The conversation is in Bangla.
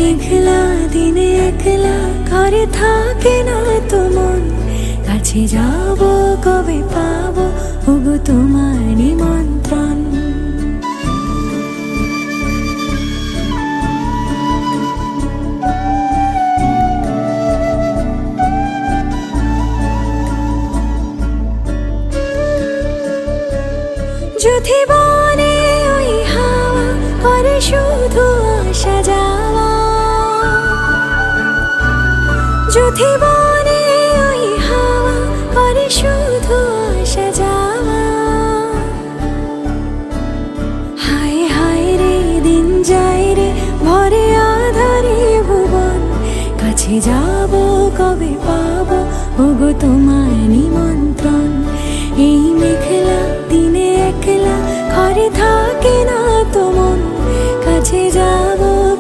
মেঘলা দিনে একলা ঘরে থাকে না তো মন, কাছে যাব কবে পাবো ওগো তোমার নিমন্ত্রণ। যদি বনে ওই হাওয়া করে শুধু আসা যাওয়া, যদি বনে ওই হাওয়া করে শুধু আসা যাওয়া, হায় হায় রে দিন যায় রে ভরে আধারে ভুবন, কাছে যা